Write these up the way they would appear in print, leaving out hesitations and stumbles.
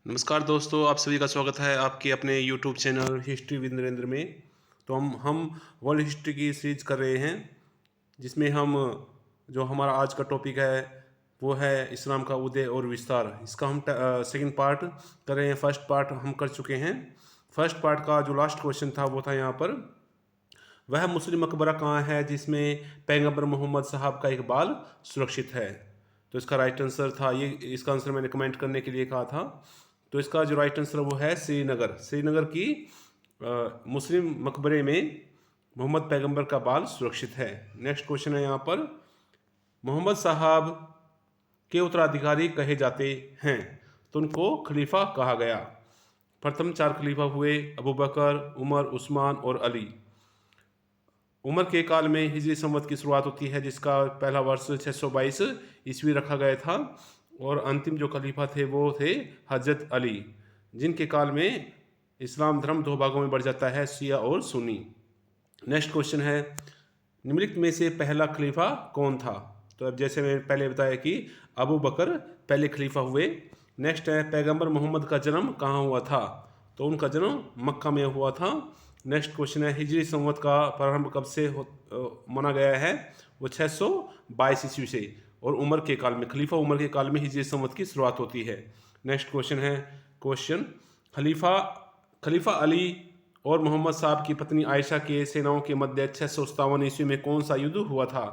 नमस्कार दोस्तों, आप सभी का स्वागत है आपके अपने YouTube channel history with Narendra में। तो हम वर्ल्ड हिस्ट्री की सीरीज कर रहे हैं, जिसमें हम जो हमारा आज का टॉपिक है वो है इस्लाम का उदय और विस्तार। इसका हम सेकंड पार्ट कर रहे हैं। फर्स्ट पार्ट हम कर चुके हैं। फर्स्ट पार्ट का जो लास्ट क्वेश्चन था वो था यहाँ पर, वह मुस्लिम मकबरा कहाँ है जिसमें पैगंबर मोहम्मद साहब का एक बाल सुरक्षित है। तो इसका राइट आंसर था ये। इसका आंसर मैंने कमेंट करने के लिए कहा था। तो इसका जो राइट आंसर वो है श्रीनगर। श्रीनगर की मुस्लिम मकबरे में मोहम्मद पैगंबर का बाल सुरक्षित है। नेक्स्ट क्वेश्चन है यहाँ पर, मोहम्मद साहब के उत्तराधिकारी कहे जाते हैं तो उनको खलीफा कहा गया। प्रथम 4 खलीफा हुए अबू बकर, उमर, उस्मान और अली। उमर के काल में हिजरी संवत की शुरुआत होती है, जिसका पहला वर्ष 622 ईस्वी रखा गया था। और अंतिम जो खलीफा थे वो थे हजरत अली, जिनके काल में इस्लाम धर्म 2 भागों में बढ़ जाता है, शिया और सुन्नी। नेक्स्ट क्वेश्चन है, निम्नलिखित में से पहला खलीफा कौन था। तो अब जैसे मैंने पहले बताया कि अबू बकर पहले खलीफा हुए। नेक्स्ट है, पैगंबर मोहम्मद का जन्म कहाँ हुआ था। तो उनका जन्म मक्का में हुआ था। नेक्स्ट क्वेश्चन है, हिजरी संवत का प्रारंभ कब से माना गया है। वो 622 ईस्वी से। और उमर के काल में, खलीफा उमर के काल में हिजरी संवत की शुरुआत होती है। नेक्स्ट क्वेश्चन है, क्वेश्चन खलीफा अली और मोहम्मद साहब की पत्नी आयशा के सेनाओं के मध्य 657 ईस्वी में कौन सा युद्ध हुआ था।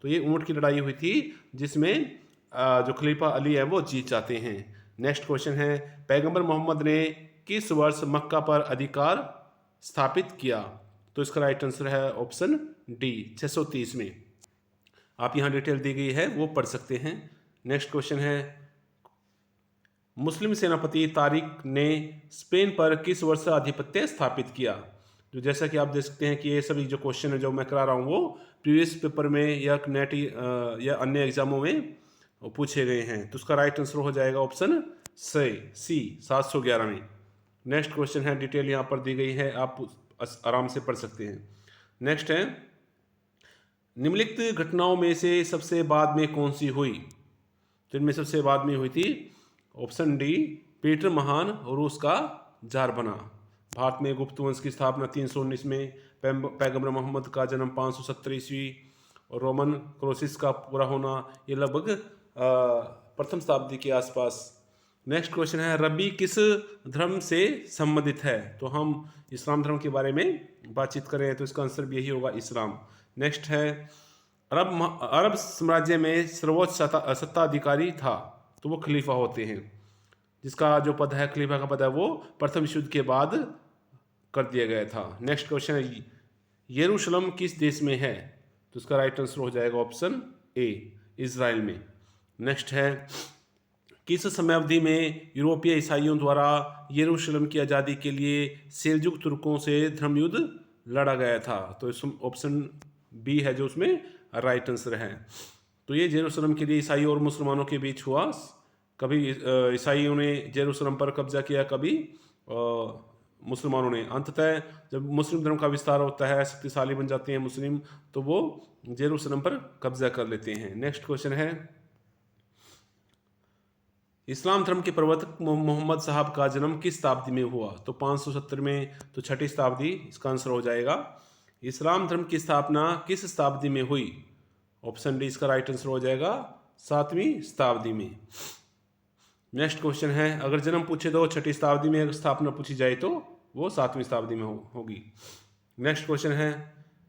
तो ये ऊंट की लड़ाई हुई थी, जिसमें जो खलीफा अली है वो जीत जाते हैं। नेक्स्ट क्वेश्चन है, पैगंबर मोहम्मद ने किस वर्ष मक्का पर अधिकार स्थापित किया। तो इसका राइट आंसर है ऑप्शन डी, 630 में। आप यहाँ डिटेल दी गई है, वो पढ़ सकते हैं। नेक्स्ट क्वेश्चन है, मुस्लिम सेनापति तारिक ने स्पेन पर किस वर्ष आधिपत्य स्थापित किया। जो जैसा कि आप देख सकते हैं कि ये सभी जो क्वेश्चन है जो मैं करा रहा हूँ वो प्रीवियस पेपर में या नेट या अन्य एग्जामों में पूछे गए हैं। तो उसका राइट आंसर हो जाएगा ऑप्शन सी, 711 में। नेक्स्ट क्वेश्चन है, डिटेल यहाँ पर दी गई है, आप आराम से पढ़ सकते हैं। नेक्स्ट है, निम्नलिखित घटनाओं में से सबसे बाद में कौन सी हुई। तो इनमें सबसे बाद में हुई थी ऑप्शन डी, पीटर महान रूस का जार बना। भारत में गुप्त वंश की स्थापना 319 में, पैगंबर मोहम्मद का जन्म 570 ईस्वी और रोमन क्रोसिस का पूरा होना ये लगभग प्रथम शताब्दी के आसपास। नेक्स्ट क्वेश्चन है, रबी किस धर्म से संबंधित है। तो हम इस्लाम धर्म के बारे में बातचीत कर रहे हैं, तो इसका आंसर भी यही होगा, इस्लाम। नेक्स्ट है, अरब साम्राज्य में सर्वोच्च सत्ताधिकारी था। तो वो खलीफा होते हैं, जिसका जो पद है खलीफा का पद है वो प्रथम विश्व युद्ध के बाद कर दिया गया था। नेक्स्ट क्वेश्चन है, यरूशलेम किस देश में है। तो इसका राइट आंसर हो जाएगा ऑप्शन ए, इजराइल में। नेक्स्ट है, किस समयावधि में यूरोपीय ईसाइयों द्वारा यरूशलेम की आज़ादी के लिए सेल्जुक तुर्कों से धर्म युद्ध लड़ा गया था। तो इस ऑप्शन बी है जो उसमें राइट आंसर है। तो ये जेरूसलम के लिए ईसाइयों और मुसलमानों के बीच हुआ। कभी ईसाइयों ने जेरूसलम पर कब्जा किया, कभी मुसलमानों ने। अंततः जब मुस्लिम धर्म का विस्तार होता है, शक्तिशाली बन जाते हैं मुस्लिम, तो वो जेरूसलम पर कब्जा कर लेते हैं। नेक्स्ट क्वेश्चन है, इस्लाम धर्म के प्रवर्तक मोहम्मद साहब का जन्म किस शताब्दी में हुआ। तो 570 में, तो 6ठी शताब्दी इसका आंसर हो जाएगा। इस्लाम धर्म की स्थापना किस शताब्दी में हुई। ऑप्शन डी इसका राइट आंसर हो जाएगा 7वीं शताब्दी में। नेक्स्ट क्वेश्चन है, अगर जन्म पूछे तो 6ठी शताब्दी में, अगर स्थापना पूछी जाए तो वो 7वीं शताब्दी में होगी। नेक्स्ट क्वेश्चन है,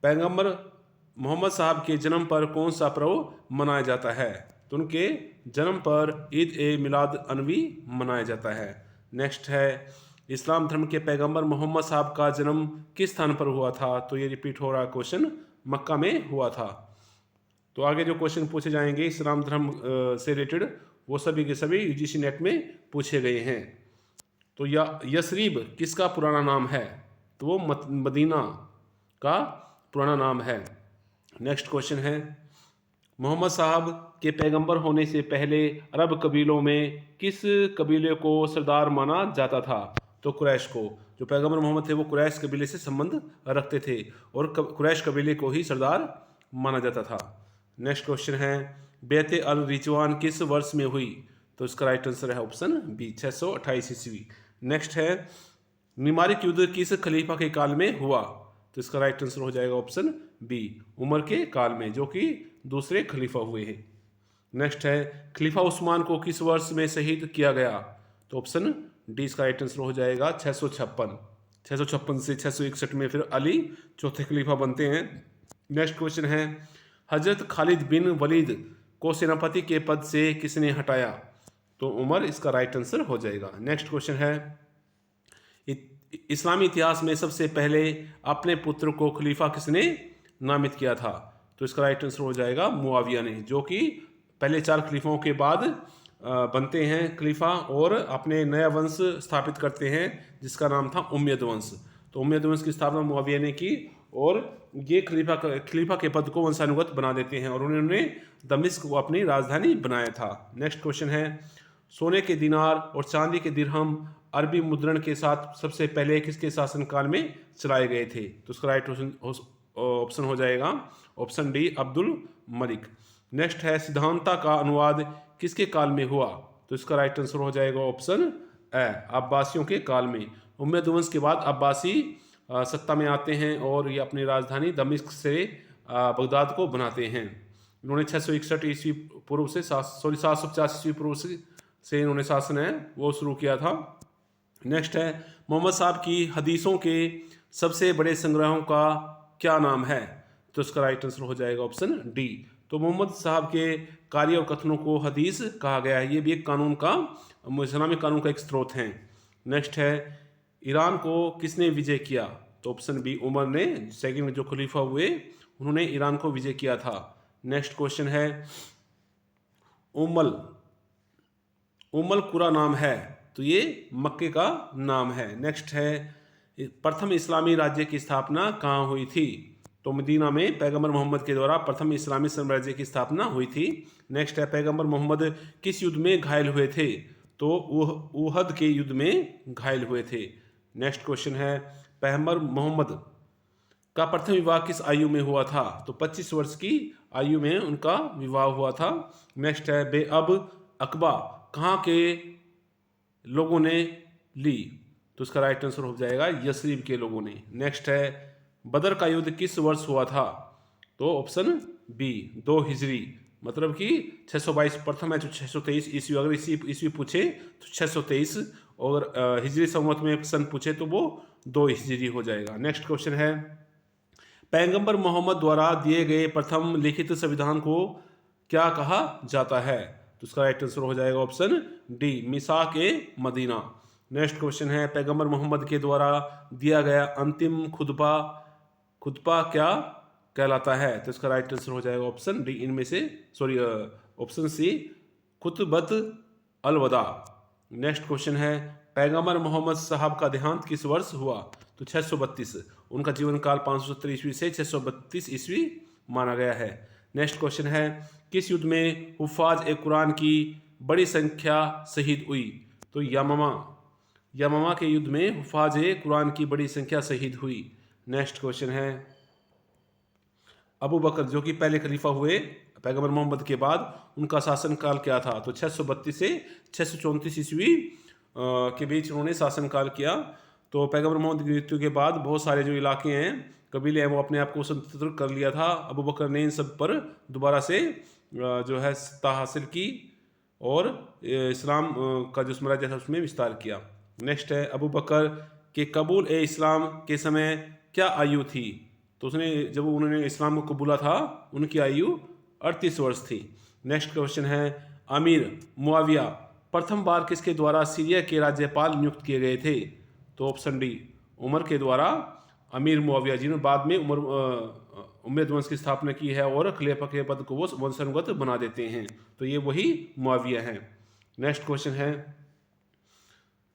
पैगंबर मोहम्मद साहब के जन्म पर कौन सा पर्व मनाया जाता है। तो उनके जन्म पर ईद ए मिलाद अनवी मनाया जाता है। नेक्स्ट है, इस्लाम धर्म के पैगंबर मोहम्मद साहब का जन्म किस स्थान पर हुआ था। तो ये रिपीट हो रहा क्वेश्चन, मक्का में हुआ था। तो आगे जो क्वेश्चन पूछे जाएंगे इस्लाम धर्म से रिलेटेड, वो सभी के सभी यूजीसी नेट में पूछे गए हैं। तो यसरीब किसका पुराना नाम है। तो वो मदीना का पुराना नाम है। नेक्स्ट क्वेश्चन है, मोहम्मद साहब के पैगंबर होने से पहले अरब कबीलों में किस कबीले को सरदार माना जाता था। तो कुरैश को। जो पैगंबर मोहम्मद थे वो कुरैश कबीले से संबंध रखते थे और कुरैश कबीले को ही सरदार माना जाता था। नेक्स्ट क्वेश्चन है, बैत अल रिजवान किस वर्ष में हुई। तो इसका राइट आंसर है ऑप्शन बी 628 ईस्वी। नेक्स्ट है निमारिक युद्ध किस खलीफा के काल में हुआ? तो इसका राइट आंसर हो जाएगा ऑप्शन बी उमर के काल में, जो कि दूसरे खलीफा हुए हैं। नेक्स्ट है खलीफा उस्मान को किस वर्ष में शहीद किया गया? तो ऑप्शन डी इसका राइट आंसर हो जाएगा 656 से 661 में फिर अली चौथे खलीफा बनते हैं। नेक्स्ट क्वेश्चन है हजरत खालिद बिन वलीद को सेनापति के पद से किसने हटाया? तो उमर इसका राइट आंसर हो जाएगा। नेक्स्ट क्वेश्चन है इस्लामी इतिहास में सबसे पहले अपने पुत्र को खलीफा किसने नामित किया था? तो इसका राइट आंसर हो जाएगा मुआविया ने, जो कि पहले 4 खलीफाओं के बाद बनते हैं खलीफा और अपने नया वंश स्थापित करते हैं जिसका नाम था उम्मयद वंश। तो उम्मयद वंश की स्थापना मुआविया ने की और ये खलीफा के पद को वंशानुगत बना देते हैं और उन्होंने दमिश्क को अपनी राजधानी बनाया था। नेक्स्ट क्वेश्चन है सोने के दिनार और चांदी के दिरहम अरबी मुद्रण के साथ सबसे पहले किसके शासनकाल में चलाए गए थे? तो उसका राइट ऑप्शन हो जाएगा option D Abdul Malik. Next है सिद्धांता का अनुवाद किसके काल में हुआ? तो इसका राइट आंसर हो जाएगा ऑप्शन ए अब्बासियों के काल में। उम्मयद वंश के बाद अब्बासी सत्ता में आते हैं और ये अपनी राजधानी दमिश्क से बगदाद को बनाते हैं। इन्होंने 661 ईस्वी पूर्व से 750 ईस्वी पूर्व से इन्होंने शासन है वो शुरू किया था। नेक्स्ट है मोहम्मद साहब की हदीसों के सबसे बड़े संग्रहों का क्या नाम है? तो इसका राइट आंसर हो जाएगा ऑप्शन डी। तो मोहम्मद साहब के कार्य और कथनों को हदीस कहा गया है, ये भी एक कानून का इस्लामी कानून का एक स्रोत है। नेक्स्ट है ईरान को किसने विजय किया? तो ऑप्शन बी उमर ने, सेकंड जो खलीफा हुए उन्होंने ईरान को विजय किया था। नेक्स्ट क्वेश्चन है उम्मल कुरा नाम है, तो ये मक्के का नाम है। नेक्स्ट है प्रथम इस्लामी राज्य की स्थापना कहाँ हुई थी? तो मदीना में पैगंबर मोहम्मद के द्वारा प्रथम इस्लामी साम्राज्य की स्थापना हुई थी। नेक्स्ट है पैगंबर मोहम्मद किस युद्ध में घायल हुए थे? तो उहद के युद्ध में घायल हुए थे। नेक्स्ट क्वेश्चन है पैगंबर मोहम्मद का प्रथम विवाह किस आयु में हुआ था? तो 25 वर्ष की आयु में उनका विवाह हुआ था। नेक्स्ट है बेअब अकबा कहाँ के लोगों ने ली? तो उसका राइट आंसर हो जाएगा यसरीब के लोगों ने। नेक्स्ट है बदर का युद्ध किस वर्ष हुआ था? तो ऑप्शन बी 2 हिजरी, मतलब कि 622 प्रथम है जो 623 ईस्वी, अगर ईस्वी पूछे तो 623 और हिजरी संवत में सन पूछे तो वो 2 हिजरी हो जाएगा। नेक्स्ट क्वेश्चन है पैगंबर मोहम्मद द्वारा दिए गए प्रथम लिखित संविधान को क्या कहा जाता है? तो उसका राइट आंसर हो जाएगा ऑप्शन डी मिसाक ए मदीना। नेक्स्ट क्वेश्चन है पैगंबर मोहम्मद के द्वारा दिया गया अंतिम खुतबा क्या कहलाता है? तो इसका राइट आंसर हो जाएगा ऑप्शन डी इनमें से ऑप्शन सी खुतबत अलवदा। नेक्स्ट क्वेश्चन है पैगंबर मोहम्मद साहब का देहांत किस वर्ष हुआ? तो 632, उनका जीवन काल 570 ईस्वी से 632 ईस्वी माना गया है। नेक्स्ट क्वेश्चन है किस युद्ध में हुफ़ाज ए कुरान की बड़ी संख्या शहीद हुई? तो यमामा के युद्ध में हुफ़ाज ए कुरान की बड़ी संख्या शहीद हुई। नेक्स्ट क्वेश्चन है अबू बकर जो कि पहले खलीफा हुए पैगंबर मोहम्मद के बाद, उनका शासनकाल क्या था? तो 632 से 634 ईस्वी के बीच उन्होंने शासनकाल किया। तो पैगंबर मोहम्मद की मृत्यु के बाद बहुत सारे जो इलाके हैं कबीले हैं वो अपने आप को स्वतंत्र कर लिया था। अबू बकर ने इन सब पर दोबारा से जो है सत्ता हासिल की और इस्लाम का जो साम्राज्य था उसमें विस्तार किया। नेक्स्ट है अबू बकर के कबूल ए इस्लाम के समय क्या आयु थी? तो जब उन्होंने इस्लाम को कबूला था उनकी आयु 38 वर्ष थी। नेक्स्ट क्वेश्चन है अमीर मुआविया प्रथम बार किसके द्वारा सीरिया के राज्यपाल नियुक्त किए गए थे? तो ऑप्शन डी उमर के द्वारा अमीर मुआविया, जिन्होंने बाद में उम्मयद वंश की स्थापना की है और खलीफा के पद को वो वंशानुगत बना देते हैं, तो ये वही मुआविया हैं। नेक्स्ट क्वेश्चन है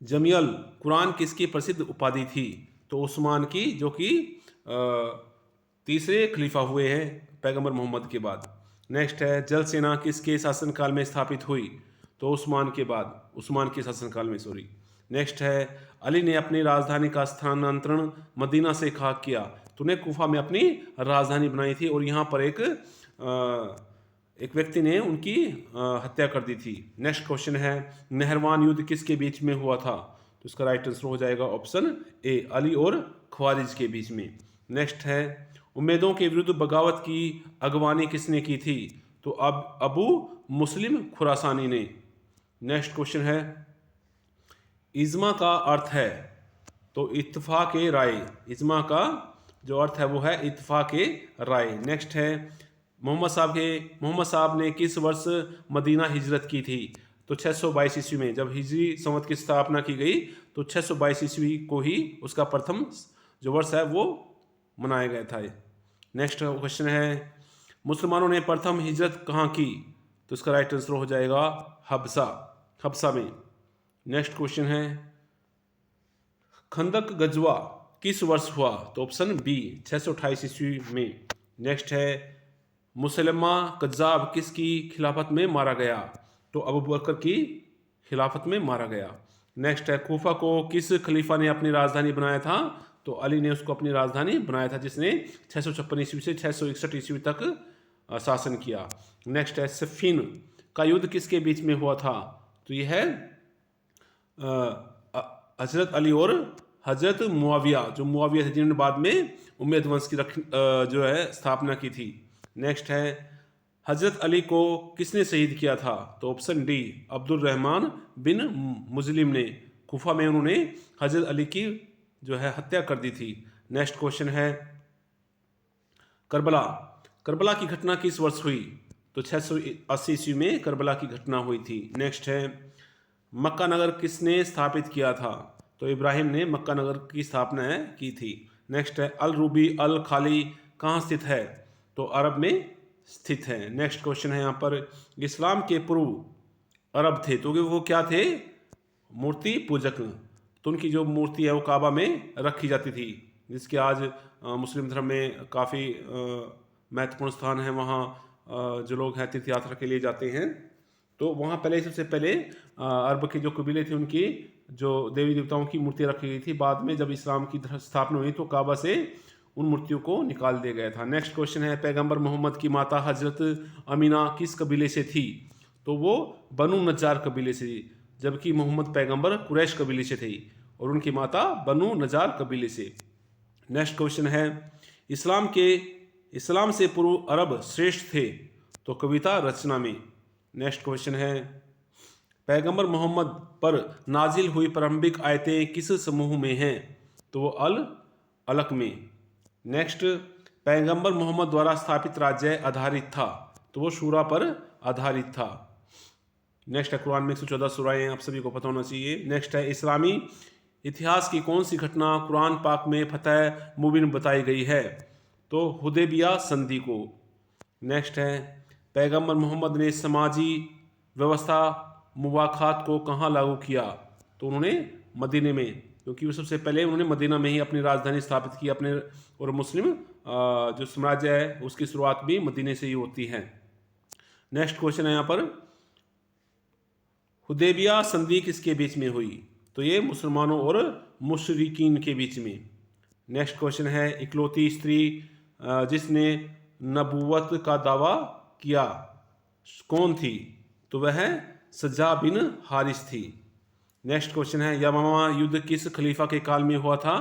जमियल कुरान किसकी प्रसिद्ध उपाधि थी? तो उस्मान की, जो कि तीसरे खलीफा हुए हैं पैगंबर मोहम्मद के बाद। नेक्स्ट है जल सेना किसके शासनकाल में स्थापित हुई? तो उस्मान के शासनकाल में सॉरी। नेक्स्ट है अली ने अपनी राजधानी का स्थानांतरण मदीना से कहाँ किया? तो उन्हें कूफा में अपनी राजधानी बनाई थी और यहाँ पर एक व्यक्ति ने उनकी हत्या कर दी थी। नेक्स्ट क्वेश्चन है नहरवान युद्ध किसके बीच में हुआ था? तो इसका राइट आंसर हो जाएगा ऑप्शन ए, अली और ख्वारिज के बीच में। नेक्स्ट है उम्मीदों के विरुद्ध बगावत की अगवानी किसने की थी? तो अब अबू मुस्लिम खुरासानी ने। नेक्स्ट क्वेश्चन है इज्मा का अर्थ है? तो इत्तफाक राय। इज्मा का जो अर्थ है वो है इत्तफाक राय। नेक्स्ट है मोहम्मद साहब ने किस वर्ष मदीना हिजरत की थी? तो 622 ईस्वी में। जब हिजरी संवत की स्थापना की गई तो 622 ईस्वी को ही उसका प्रथम जो वर्ष है वो मनाया गया था। नेक्स्ट क्वेश्चन है मुसलमानों ने प्रथम हिजरत कहाँ की? तो इसका राइट आंसर हो जाएगा हबसा में। नेक्स्ट क्वेश्चन है खंदक गजवा किस वर्ष हुआ? तो ऑप्शन बी 628 ईस्वी में। नेक्स्ट है मुसलमा कज्जाब किसकी खिलाफत में मारा गया? तो अबू बकर की खिलाफत में मारा गया। नेक्स्ट है कूफा को किस खलीफा ने अपनी राजधानी बनाया था? तो अली ने उसको अपनी राजधानी बनाया था, जिसने 656 ईस्वी से 661 ईस्वी तक शासन किया। नेक्स्ट है सफीन का युद्ध किसके बीच में हुआ था? तो यह है हजरत अली और हजरत मुआविया, जो मुआविया थे जिन्होंने बाद में उम्मयद वंश की जो है स्थापना की थी। नेक्स्ट है हजरत अली को किसने शहीद किया था? तो ऑप्शन डी अब्दुल रहमान बिन मुस्लिम ने। कूफा में उन्होंने हजरत अली की जो है हत्या कर दी थी। नेक्स्ट क्वेश्चन है करबला की घटना किस वर्ष हुई? तो 680 ईस्वी में करबला की घटना हुई थी। नेक्स्ट है मक्का नगर किसने स्थापित किया था? तो इब्राहिम ने मक्का नगर की स्थापना की थी। नेक्स्ट है अल रूबी अल खाली कहाँ स्थित है? तो अरब में स्थित है। नेक्स्ट क्वेश्चन है यहाँ पर इस्लाम के पूर्व अरब थे, तो वो क्या थे? मूर्ति पूजक। तो उनकी जो मूर्ति है वो काबा में रखी जाती थी, जिसके आज मुस्लिम धर्म में काफ़ी महत्वपूर्ण स्थान है। वहाँ जो लोग हैं तीर्थ यात्रा के लिए जाते हैं, तो वहाँ पहले सबसे पहले अरब के जो कबीले थे उनकी जो देवी देवताओं की मूर्तियाँ रखी गई थी। बाद में जब इस्लाम की स्थापना हुई तो काबा से उन मूर्तियों को निकाल दिया गया था। नेक्स्ट क्वेश्चन है पैगंबर मोहम्मद की माता हजरत अमीना किस कबीले से थी? तो वो बनु नज्जार कबीले से थी, जबकि मोहम्मद पैगंबर कुरैश कबीले से थे और उनकी माता बनु नज्जार कबीले से। नेक्स्ट क्वेश्चन है इस्लाम से पूर्व अरब श्रेष्ठ थे? तो कविता रचना में। नेक्स्ट क्वेश्चन है पैगंबर मोहम्मद पर नाजिल हुई प्रारंभिक आयतें किस समूह में हैं? तो वो अलक में। नेक्स्ट पैगंबर मोहम्मद द्वारा स्थापित राज्य आधारित था? तो वो शूरा पर आधारित था। नेक्स्ट है कुरान में 114 सूराएं आप सभी को पता होना चाहिए। नेक्स्ट है इस्लामी इतिहास की कौन सी घटना कुरान पाक में फतह मुबीन बताई गई है? तो हुदैबिया संधि को। नेक्स्ट है पैगंबर मोहम्मद ने समाजी व्यवस्था मुवाखात को कहाँ लागू किया? तो उन्होंने मदीने में, क्योंकि वो सबसे पहले उन्होंने मदीना में ही अपनी राजधानी स्थापित की अपने, और मुस्लिम जो साम्राज्य है उसकी शुरुआत भी मदीने से ही होती है। नेक्स्ट क्वेश्चन है यहाँ पर हुदैबिया संधि किसके बीच में हुई? तो ये मुसलमानों और मुशरिकीन के बीच में। नेक्स्ट क्वेश्चन है इकलौती स्त्री जिसने नबूवत का दावा किया कौन थी? तो वह सज्जा बिन हारिस थी। नेक्स्ट क्वेश्चन है यमामा युद्ध किस खलीफा के काल में हुआ था?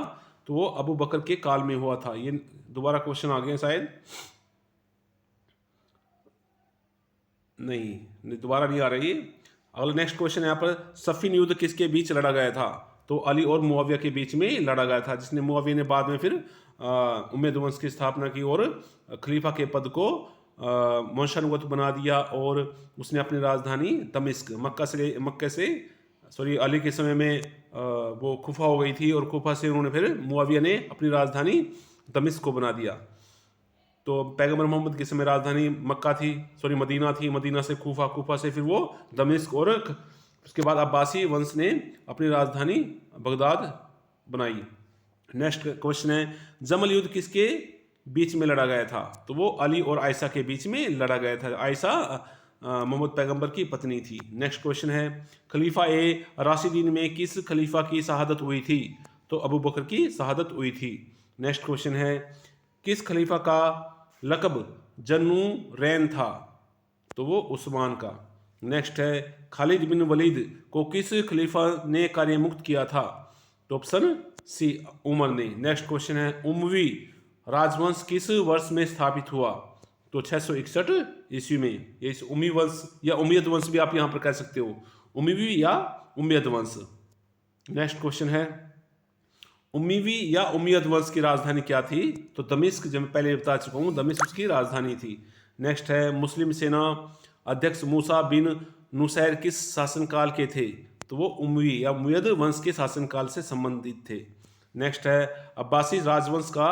तो वो अबू बकर के काल में हुआ था। ये दोबारा क्वेश्चन आ गए शायद, नहीं दोबारा नहीं आ रही है। अगला नेक्स्ट क्वेश्चन है यहाँ पर सफीन युद्ध किसके बीच लड़ा गया था? तो अली और मुआविया के बीच में लड़ा गया था, जिसने मुआविया ने बाद में फिर उम्मयद वंश की स्थापना की और खलीफा के पद को वंशानुगत बना दिया, और उसने अपनी राजधानी दमिश्क मक्के से अली के समय में वो कुफा हो गई थी, और कुफा से उन्होंने फिर मुआविया ने अपनी राजधानी दमिश्क को बना दिया। तो पैगंबर मोहम्मद के समय राजधानी मक्का थी, मदीना थी, मदीना से कुफा से फिर वो दमिश्क, और उसके बाद अब्बासी वंश ने अपनी राजधानी बगदाद बनाई। नेक्स्ट क्वेश्चन है जमल युद्ध किसके बीच में लड़ा गया था? तो वो अली और आयशा के बीच में लड़ा गया था। आयशा मोहम्मद पैगंबर की पत्नी थी। नेक्स्ट क्वेश्चन है खलीफा ए राशिदीन में किस खलीफा की शहादत हुई थी? तो अबू बकर की शहादत हुई थी। नेक्स्ट क्वेश्चन है किस खलीफा का लक़ब जन्नू रैन था? तो वो उस्मान का। नेक्स्ट है खालिद बिन वलीद को किस खलीफा ने कार्यमुक्त किया था? तो ऑप्शन सी उमर ने। नेक्स्ट क्वेश्चन है उमवी राजवंश किस वर्ष में स्थापित हुआ? तो 661 ईस्वी में। ये इस उम्मी वंश या उम्मयद वंश भी आप यहाँ पर कह सकते हो, उम्मीवी या उम्मयद वंश। नेक्स्ट क्वेश्चन है उम्मीवी या उम्मयद वंश की राजधानी क्या थी? तो दमिश्क, जो मैं पहले बता चुका हूँ, दमिश्क उसकी राजधानी थी। नेक्स्ट है मुस्लिम सेना अध्यक्ष मूसा बिन नुसैर किस शासनकाल के थे? तो वो उम्मी या उम्मयद वंश के शासनकाल से संबंधित थे। नेक्स्ट है अब्बासी राजवंश का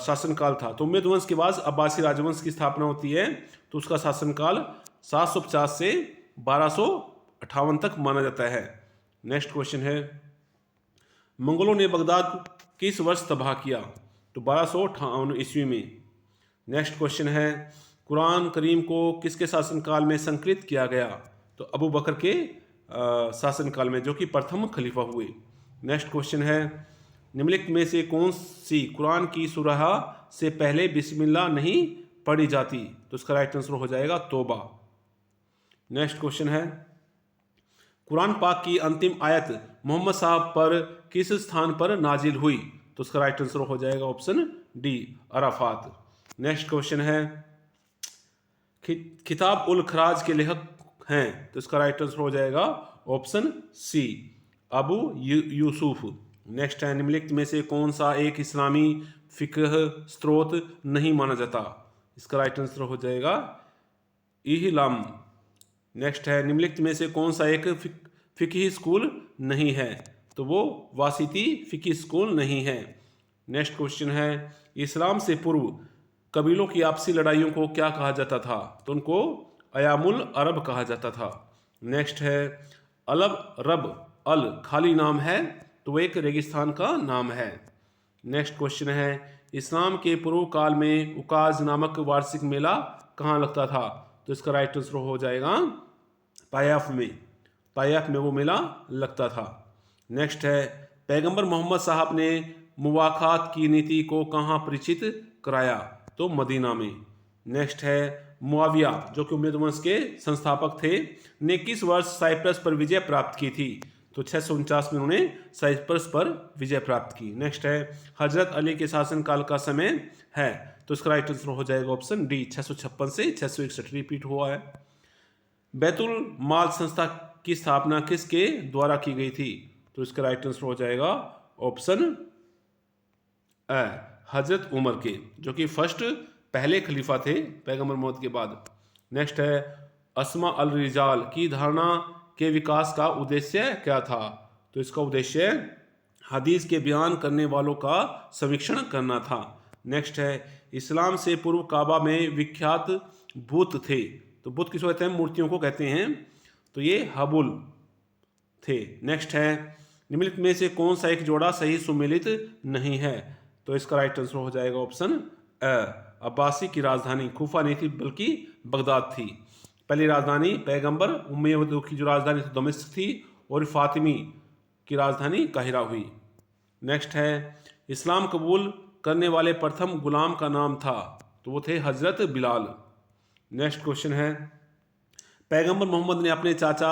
शासनकाल था। तो उम्मयद वंश के बाद अब्बासी राजवंश की स्थापना होती है, तो उसका शासनकाल 750 से 1258 तक माना जाता है। नेक्स्ट क्वेश्चन है मंगोलों ने बगदाद किस वर्ष तबाह किया? तो 1258 ईस्वी में। नेक्स्ट क्वेश्चन है कुरान करीम को किसके शासनकाल में संकलित किया गया? तो अबू बकर के शासनकाल में, जो कि प्रथम खलीफा हुए। नेक्स्ट क्वेश्चन है निम्नलिखित में से कौन सी कुरान की सूरह से पहले बिस्मिल्लाह नहीं पढ़ी जाती? तो इसका राइट आंसर हो जाएगा तौबा। नेक्स्ट क्वेश्चन है कुरान पाक की अंतिम आयत मोहम्मद साहब पर किस स्थान पर नाजिल हुई? तो उसका राइट आंसर हो जाएगा option D Arafat. Next question है किताब उल खराज के लेखक हैं? तो इसका राइट आंसर हो जाएगा option C Abu Yusuf. Next है निम्नलिखित में से कौन सा एक इस्लामी फिकह स्रोत नहीं माना जाता? इसका राइट आंसर हो जाएगा इहलाम। नेक्स्ट है निम्नलिखित में से कौन सा एक फिकही स्कूल नहीं है? तो वो वासिती फिकी स्कूल नहीं है। नेक्स्ट क्वेश्चन है इस्लाम से पूर्व कबीलों की आपसी लड़ाइयों को क्या कहा जाता था? तो उनको अयामुल अरब कहा जाता था। नेक्स्ट है अलब रब अल खाली नाम है? तो वो एक रेगिस्तान का नाम है। नेक्स्ट क्वेश्चन है इस्लाम के पूर्व काल में उकाज नामक वार्षिक मेला कहाँ लगता था? तो इसका राइट आंसर हो जाएगा तायफ में। तायफ में वो मेला लगता था। नेक्स्ट है पैगंबर मोहम्मद साहब ने मुवाखात की नीति को कहाँ परिचित कराया? तो मदीना में। नेक्स्ट है मुआविया, जो कि उम्मयद वंश के संस्थापक थे, ने किस वर्ष साइप्रस पर विजय प्राप्त की थी? तो 649 में उन्होंने साइप्रस पर विजय प्राप्त की। नेक्स्ट है हजरत अली के शासनकाल का समय है? तो इसका राइट आंसर हो जाएगा ऑप्शन डी 656 से 661 रिपीट हुआ है। बैतुल माल संस्था की स्थापना किसके द्वारा की गई थी? तो इसका राइट आंसर हो जाएगा ऑप्शन ए हजरत उमर के, जो कि फर्स्ट पहले खलीफा थे पैगंबर मोहम्मद के बाद। नेक्स्ट है अस्मा अल रिजाल की धारणा के विकास का उद्देश्य क्या था? तो इसका उद्देश्य हदीस के बयान करने वालों का समीक्षण करना था। नेक्स्ट है इस्लाम से पूर्व काबा में विख्यात बुत थे। तो बुत किसको कहते हैं? मूर्तियों को कहते हैं। तो ये हबुल थे। नेक्स्ट है निम्नलिखित में से कौन सा एक जोड़ा सही सुमेलित नहीं है? तो इसका राइट आंसर हो जाएगा ऑप्शन अब्बासी की राजधानी खूफा नहीं थी बल्कि बगदाद थी। पहली राजधानी पैगंबर उम्मयद की जो राजधानी थी दमिश्क थी, और फातिमी की राजधानी काहिरा हुई। नेक्स्ट है इस्लाम कबूल करने वाले प्रथम गुलाम का नाम था? तो वो थे हजरत बिलाल। नेक्स्ट क्वेश्चन है पैगंबर मोहम्मद ने अपने चाचा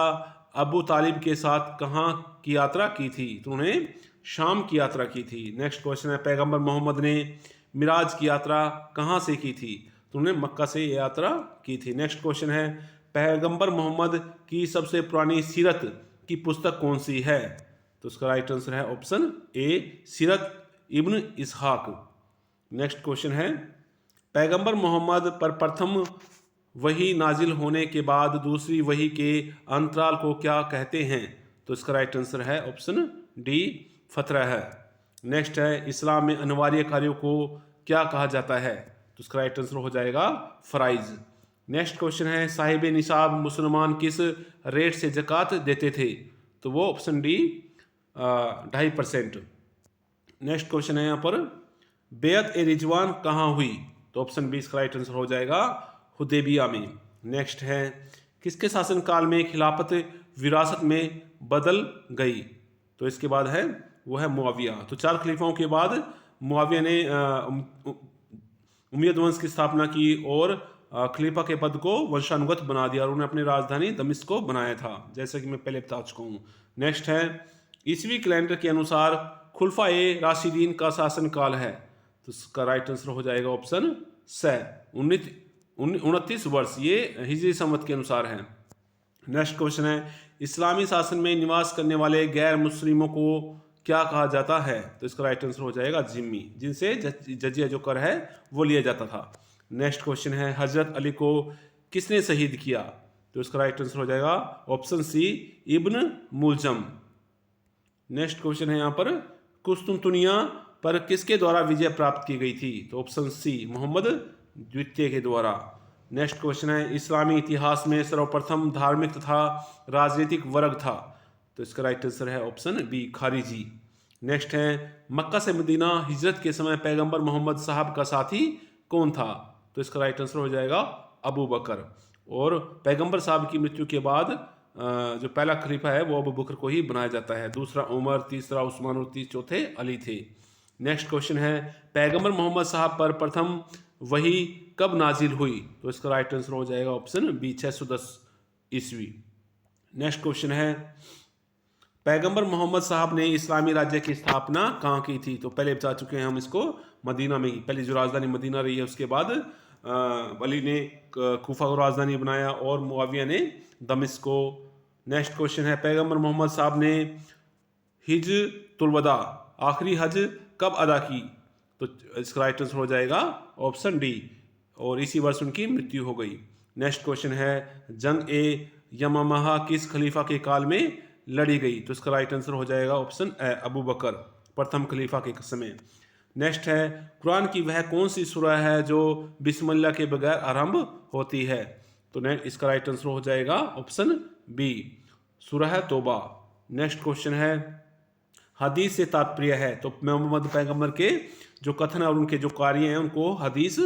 अबू तालिब के साथ कहाँ की यात्रा की थी? तो उन्हें शाम की यात्रा की थी। नेक्स्ट क्वेश्चन है पैगंबर मोहम्मद ने मिराज की यात्रा कहाँ से की थी? तो उन्हें मक्का से यात्रा की थी। नेक्स्ट क्वेश्चन है पैगंबर मोहम्मद की सबसे पुरानी सीरत की पुस्तक कौन सी है? तो उसका राइट आंसर है ऑप्शन ए सीरत इब्न इसहाक। नेक्स्ट क्वेश्चन है पैगंबर मोहम्मद पर प्रथम वही नाजिल होने के बाद दूसरी वही के अंतराल को क्या कहते हैं? तो इसका राइट आंसर है ऑप्शन डी फतरा है। नेक्स्ट है इस्लाम में अनिवार्य कार्यों को क्या कहा जाता है? तो इसका राइट आंसर हो जाएगा फराइज। नेक्स्ट क्वेश्चन है साहिब निसाब मुसलमान किस रेट से ज़कात देते थे? तो वो ऑप्शन डी 2.5%। नेक्स्ट क्वेश्चन है यहाँ पर बेअत ए रिजवान कहाँ हुई? तो ऑप्शन बी इसका राइट आंसर हो जाएगा हुदैबिया में। नेक्स्ट है किसके शासनकाल में खिलाफत विरासत में बदल गई? तो इसके बाद है वो है मुआविया। तो 4 खलीफाओं के बाद मुआविया ने उम्मयद वंश की स्थापना की और खलीफा के पद को वंशानुगत बना दिया और उन्हें अपनी राजधानी दमिश्क को बनाया था, जैसा कि मैं पहले बता चुका हूँ। नेक्स्ट है ईसवी कैलेंडर के अनुसार खुलफा ए राशिदीन का शासनकाल है, तो इसका राइट आंसर हो जाएगा ऑप्शन स 29 वर्ष, ये हिजरी संवत के अनुसार है। नेक्स्ट क्वेश्चन है इस्लामी शासन में निवास करने वाले गैर मुस्लिमों को क्या कहा जाता है, तो इसका राइट आंसर हो जाएगा जिम्मी, जिनसे जजिया जो कर है वो लिया जाता था। नेक्स्ट क्वेश्चन है हजरत अली को किसने शहीद किया, तो इसका राइट आंसर हो जाएगा ऑप्शन सी इब्न मुलजम। नेक्स्ट क्वेश्चन है यहाँ पर कुस्तुनतुनिया पर किसके द्वारा विजय प्राप्त की गई थी, तो ऑप्शन सी मोहम्मद द्वितीय के द्वारा। नेक्स्ट क्वेश्चन है इस्लामी इतिहास में सर्वप्रथम धार्मिक तथा राजनीतिक वर्ग था, तो इसका राइट आंसर है ऑप्शन बी खारिजी। नेक्स्ट है मक्का से मदीना हिजरत के समय पैगंबर मोहम्मद साहब का साथी कौन था, तो इसका राइट आंसर हो जाएगा अबू बकर, और पैगंबर साहब की मृत्यु के बाद जो पहला खलीफा है वो अबू बकर को ही बनाया जाता है, दूसरा उमर, तीसरा उस्मान और चौथे अली थे। नेक्स्ट क्वेश्चन है पैगंबर मोहम्मद साहब पर प्रथम वही कब नाजिल हुई, तो इसका राइट आंसर हो जाएगा ऑप्शन बी 610 ईस्वी। नेक्स्ट क्वेश्चन है पैगंबर मोहम्मद साहब ने इस्लामी राज्य की स्थापना कहाँ की थी, तो पहले बता चुके हैं हम इसको, मदीना में ही, पहली जो राजधानी मदीना रही है, उसके बाद अली ने कूफा को राजधानी बनाया और मुआविया ने दमिश्क को। नेक्स्ट क्वेश्चन है पैगंबर मोहम्मद साहब ने हिज्जतुल वदा आखिरी हज कब अदा की, तो इसका राइट आंसर हो जाएगा ऑप्शन डी, और इसी वर्ष उनकी मृत्यु हो गई। नेक्स्ट क्वेश्चन है जंग ए यमामा किस खलीफा के काल में लड़ी गई, तो इसका राइट आंसर हो जाएगा ऑप्शन ए अबू बकर, प्रथम खलीफा के समय। नेक्स्ट है कुरान की वह कौन सी सूरह है जो बिस्मिल्लाह के बगैर आरंभ होती है, तो इसका राइट आंसर हो जाएगा ऑप्शन बी सूरह तौबा। नेक्स्ट क्वेश्चन है हदीस से तात्पर्य है, तो मोहम्मद पैगंबर के जो कथन और उनके जो कार्य हैं उनको हदीस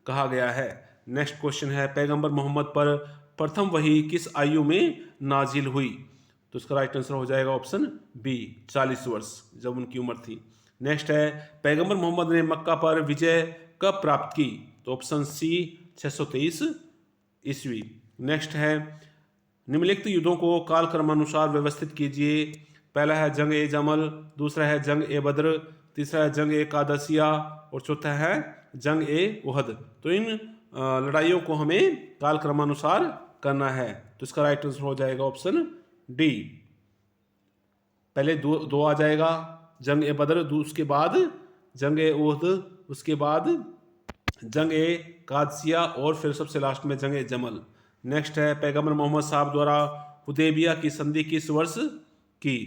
कहा गया है। नेक्स्ट क्वेश्चन है पैगंबर मोहम्मद पर प्रथम वही किस आयु में नाजिल हुई, तो इसका राइट आंसर हो जाएगा ऑप्शन बी 40 वर्ष, जब उनकी उम्र थी। नेक्स्ट है पैगंबर मोहम्मद ने मक्का पर विजय कब प्राप्त की, तो ऑप्शन सी 623 ईस्वी। नेक्स्ट है निम्नलिखित युद्धों को कालक्रमानुसार व्यवस्थित कीजिए, पहला है जंग ए जमल, दूसरा है जंग ए बद्र, तीसरा है जंग ए कादसिया और चौथा है जंग ए उहद। तो इन लड़ाइयों को हमें कालक्रमानुसार करना है, तो इसका राइट आंसर हो जाएगा ऑप्शन डी। पहले दो आ जाएगा जंग ए बद्र, उसके बाद जंग ए उहद, उसके बाद जंग ए कादसिया और फिर सबसे लास्ट में जंग ए जमल। नेक्स्ट है पैगंबर मोहम्मद साहब द्वारा हुदैबिया की संधि किस वर्ष की,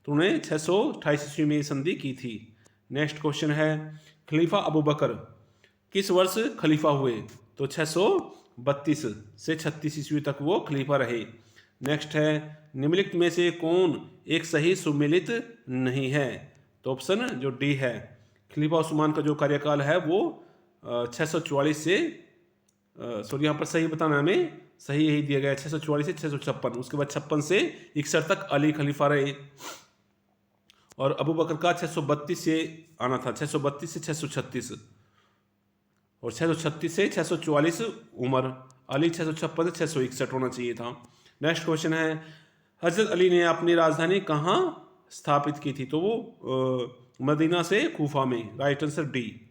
तो उन्हें 628 ईस्वी में संधि की थी। नेक्स्ट क्वेश्चन है खलीफा अबू बकर किस वर्ष खलीफा हुए, तो 632 से 36 ईस्वी तक वो खलीफा रहे। नेक्स्ट है निम्नलिखित में से कौन एक सही सुमेलित नहीं है, तो ऑप्शन जो डी है खलीफा उस्मान का जो कार्यकाल है वो 644 से सॉरी यहाँ पर सही बताना हमें, सही यही दिया गया है 644 से 656, उसके बाद 56 से 61 तक अली खलीफा रहे, और अबू बकर का 632 से आना था, 632 से 636 और 636 से 644 उमर, अली 656 से 661 होना चाहिए था। नेक्स्ट क्वेश्चन है हजरत अली ने अपनी राजधानी कहाँ स्थापित की थी, तो वो मदीना से कूफा में, right answer D.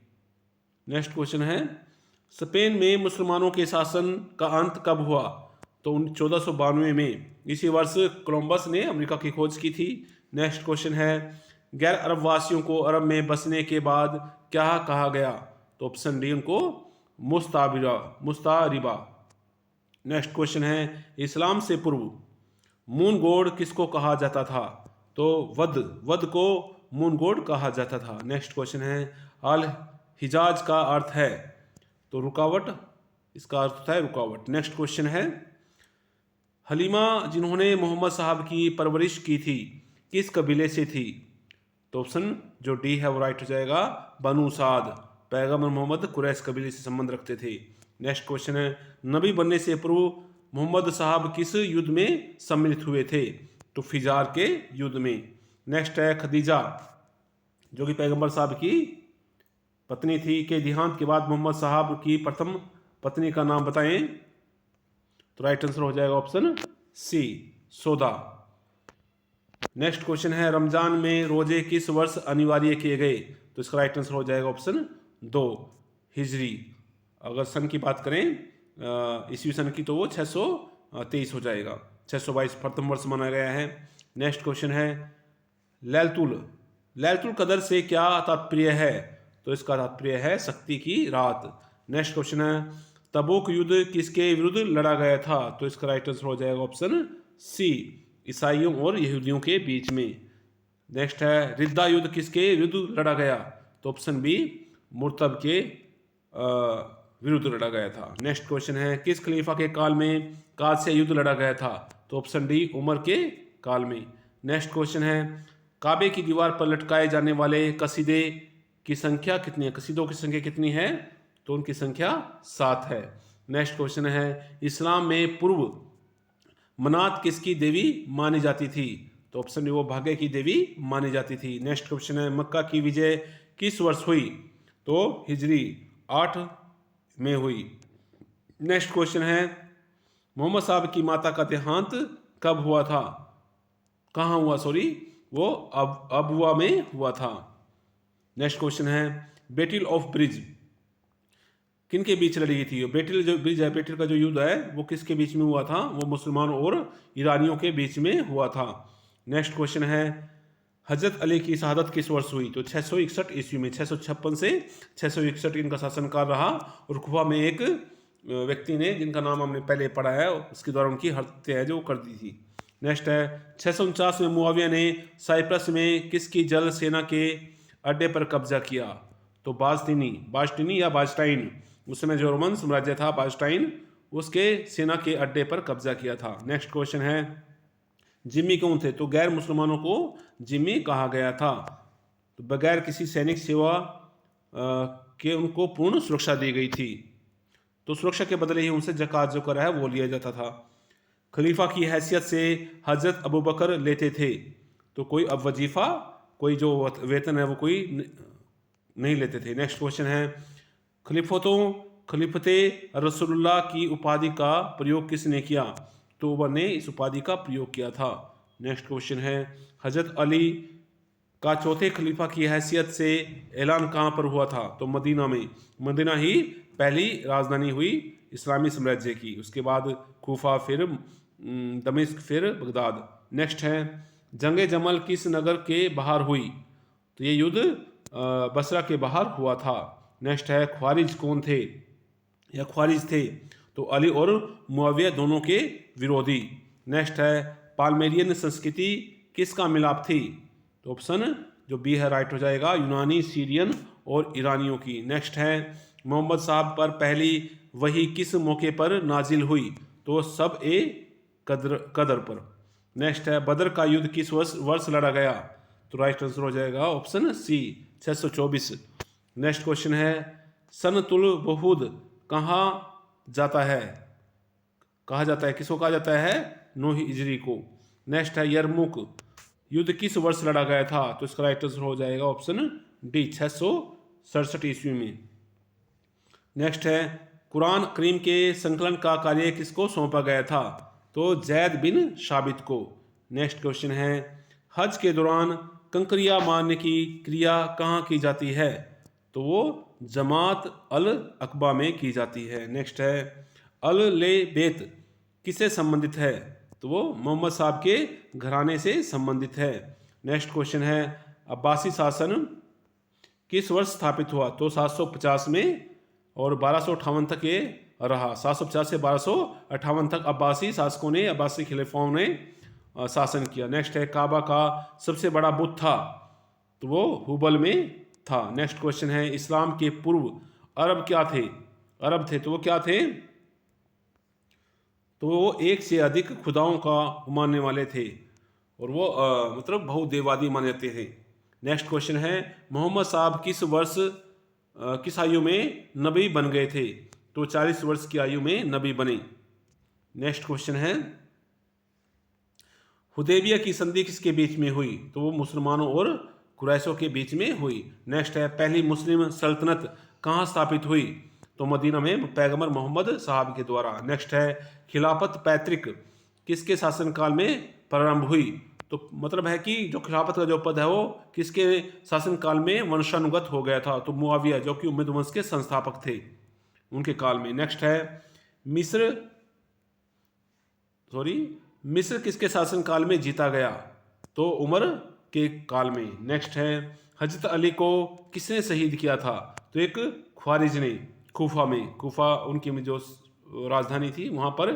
Next question है स्पेन में मुसलमानों के शासन का अंत कब हुआ, तो 1492 में, इसी वर्ष कोलंबस ने अमेरिका की खोज की थी। नेक्स्ट क्वेश्चन है गैर अरब वासियों को अरब में बसने के बाद क्या कहा गया, तो ऑप्शन डी उनको मुस्तारिबा। नेक्स्ट क्वेश्चन है इस्लाम से पूर्व मून गोड किसको कहा जाता था, तो वद को मून गोड कहा जाता था। नेक्स्ट क्वेश्चन है अल हिजाज का अर्थ है, तो रुकावट, इसका अर्थ होता है रुकावट। नेक्स्ट क्वेश्चन है हलीमा जिन्होंने मोहम्मद साहब की परवरिश की थी किस कबीले से थी, तो ऑप्शन जो डी है वो राइट हो जाएगा बनु साद, पैगंबर मोहम्मद कुरैश कबीले से संबंध रखते थे। नेक्स्ट क्वेश्चन है नबी बनने से पूर्व मोहम्मद साहब किस युद्ध में सम्मिलित हुए थे, तो फिजार के युद्ध में। नेक्स्ट है खदीजा जो कि पैगंबर साहब की पत्नी थी, के देहांत के बाद मोहम्मद साहब की प्रथम पत्नी का नाम बताएं। तो राइट आंसर हो जाएगा ऑप्शन सी, सौदा। नेक्स्ट क्वेश्चन है, रमजान में रोजे किस वर्ष अनिवार्य किए गए? तो इसका राइट आंसर हो जाएगा ऑप्शन 2, हिजरी। अगर सन की बात करें ईस्वी सन की, तो वो 623 हो जाएगा। 622 प्रथम वर्ष माना गया है। नेक्स्ट क्वेश्चन है, लैलतुल कदर से क्या तात्पर्य है? तो इसका तात्पर्य है शक्ति की रात। नेक्स्ट क्वेश्चन है, तबूक युद्ध किसके विरुद्ध लड़ा गया था? तो इसका राइट आंसर हो जाएगा ऑप्शन सी, ईसाइयों और यहूदियों के बीच में। नेक्स्ट है, रिद्दा युद्ध किसके विरुद्ध लड़ा गया? तो ऑप्शन बी, मुर्तब के विरुद्ध लड़ा गया था। नेक्स्ट क्वेश्चन है, किस खलीफा के काल में कादसिया युद्ध लड़ा गया था? तो ऑप्शन डी, उमर के काल में। नेक्स्ट क्वेश्चन है, काबे की दीवार पर लटकाए जाने वाले कसीदे की संख्या कितनी है? कसीदों की संख्या कितनी है? तो उनकी संख्या 7 है। नेक्स्ट क्वेश्चन है, इस्लाम में पूर्व मनात किसकी देवी मानी जाती थी? तो ऑप्शन डी, वो भाग्य की देवी मानी जाती थी। नेक्स्ट क्वेश्चन है, मक्का की विजय किस वर्ष हुई? तो हिजरी 8 में हुई। नेक्स्ट क्वेश्चन है, मोहम्मद साहब की माता का देहांत कब हुआ था? कहाँ हुआ? सॉरी, वो अबुआ में हुआ था। नेक्स्ट क्वेश्चन है, बैटल ऑफ ब्रिज किन के बीच लड़ी गई थी? बैटल जो ब्रिज है, बैटल का जो युद्ध है, वो किसके बीच में हुआ था? वो मुसलमानों और ईरानियों के बीच में हुआ था। नेक्स्ट क्वेश्चन है, हजरत अली की शहादत किस वर्ष हुई? तो 661 ईस्वी में। 656 से 661 इनका शासनकाल रहा। और कुफा में एक व्यक्ति ने, जिनका नाम हमने पहले पढ़ा है, उसके द्वारा उनकी हत्या है जो कर दी थी। नेक्स्ट है, 649 में मुआविया ने साइप्रस में किसकी जल सेना के अड्डे पर कब्जा किया? तो बास्टिनी या बास्टाइन, उस समय जो रोमन साम्राज्य था बास्टाइन, उसके सेना के अड्डे पर कब्जा किया था। नेक्स्ट क्वेश्चन है, जिम्मी कौन थे? तो गैर मुसलमानों को जिम्मी कहा गया था। तो बगैर किसी सैनिक सेवा के उनको पूर्ण सुरक्षा दी गई थी। तो सुरक्षा के बदले ही उनसे ज़कात जो कर है वो लिया जाता था। खलीफा की हैसियत से हजरत अबू बकर लेते थे? तो कोई अब वजीफा, कोई जो वेतन है वो कोई नहीं लेते थे। नेक्स्ट क्वेश्चन है, खलीफते रसूलुल्लाह की उपाधि का प्रयोग किसने किया? तो उमर ने इस उपाधि का प्रयोग किया था। नेक्स्ट क्वेश्चन है, हजरत अली का चौथे खलीफा की हैसियत से ऐलान कहाँ पर हुआ था? तो मदीना में। मदीना ही पहली राजधानी हुई इस्लामी साम्राज्य की। उसके बाद कूफा, फिर दमिश्क, फिर बगदाद। नेक्स्ट है, जंग जमल किस नगर के बाहर हुई? तो ये युद्ध बसरा के बाहर हुआ था। नेक्स्ट है, ख्वारिज कौन थे या ख्वारिज थे? तो अली और मुआविया दोनों के विरोधी। नेक्स्ट है, पालमेरियन संस्कृति किसका मिलाप थी? तो ऑप्शन जो बी है राइट हो जाएगा, यूनानी, सीरियन और ईरानियों की। नेक्स्ट है, मोहम्मद साहब पर पहली वही किस मौके पर नाजिल हुई? तो सब ए कदर पर। नेक्स्ट है, बदर का युद्ध किस वर्ष लड़ा गया? तो राइट आंसर हो जाएगा ऑप्शन सी, 624। नेक्स्ट क्वेश्चन है, सनतुल वहूद कहाँ जाता है? किसको कहा जाता है? 9 हिजरी को। नेक्स्ट है, यरमुक युद्ध किस वर्ष लड़ा गया था? तो इसका राइट आंसर हो जाएगा ऑप्शन डी, 667 ईस्वी में। नेक्स्ट है, कुरान करीम के संकलन का कार्य किसको सौंपा गया था? तो जैद बिन शाबित को। नेक्स्ट क्वेश्चन है, हज के दौरान कंकरिया मारने की क्रिया कहाँ की जाती है? तो वो जमात अल अकबा में की जाती है। नेक्स्ट है, अल ले बेत किससे संबंधित है? तो वो मोहम्मद साहब के घराने से संबंधित है। नेक्स्ट क्वेश्चन है, अब्बासी शासन किस वर्ष स्थापित हुआ? तो 750 में, और 1258 तक ये रहा। 750 से 1258 तक अब्बासी शासकों ने, अब्बासी खलीफाओं ने शासन किया। नेक्स्ट है, काबा का सबसे बड़ा बुत था? तो वो हुबल में था। नेक्स्ट क्वेश्चन है, इस्लाम के पूर्व अरब क्या थे? तो वो क्या थे? तो वो एक से अधिक खुदाओं का मानने वाले थे, और वो मतलब बहुदेवादी माने जाते थे। नेक्स्ट क्वेश्चन है, मोहम्मद साहब किस वर्ष किस आयु में नबी बन गए थे? तो 40 वर्ष की आयु में नबी बने। नेक्स्ट क्वेश्चन है, हुदैबिया की संधि किसके बीच में हुई? तो वो मुसलमानों और कुरैशों के बीच में हुई। नेक्स्ट है, पहली मुस्लिम सल्तनत कहाँ स्थापित हुई? तो मदीना में पैगंबर मोहम्मद साहब के द्वारा। नेक्स्ट है खिलाफत पैतृक किसके शासनकाल में प्रारंभ हुई? तो मतलब है कि जो खिलाफत का जो पद है वो किसके शासनकाल में वंशानुगत हो गया था? तो मुआविया जो कि उम्मद वंश के संस्थापक थे उनके काल में। नेक्स्ट है मिस्र किसके शासनकाल में जीता गया? तो उमर के काल में। नेक्स्ट है हजरत अली को किसने शहीद किया था? तो एक ख्वारिज ने कूफा में, कूफा उनकी जो राजधानी थी वहाँ पर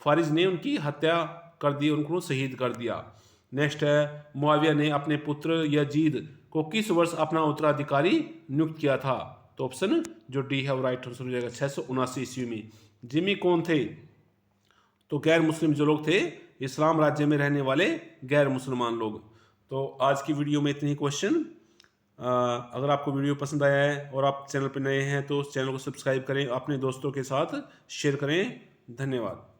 ख्वारिज ने उनकी हत्या कर दी, उनको शहीद कर दिया। नेक्स्ट है मुआविया ने अपने पुत्र यजीद को किस वर्ष अपना उत्तराधिकारी नियुक्त किया था? तो ऑप्शन जो डी है वो राइट आंसर हो जाएगा 679 ईस्वी में। जिमी कौन थे? तो गैर मुस्लिम जो लोग थे, इस्लाम राज्य में रहने वाले गैर मुसलमान लोग। तो आज की वीडियो में इतने ही क्वेश्चन। अगर आपको वीडियो पसंद आया है और आप चैनल पर नए हैं तो उस चैनल को सब्सक्राइब करें, अपने दोस्तों के साथ शेयर करें। धन्यवाद।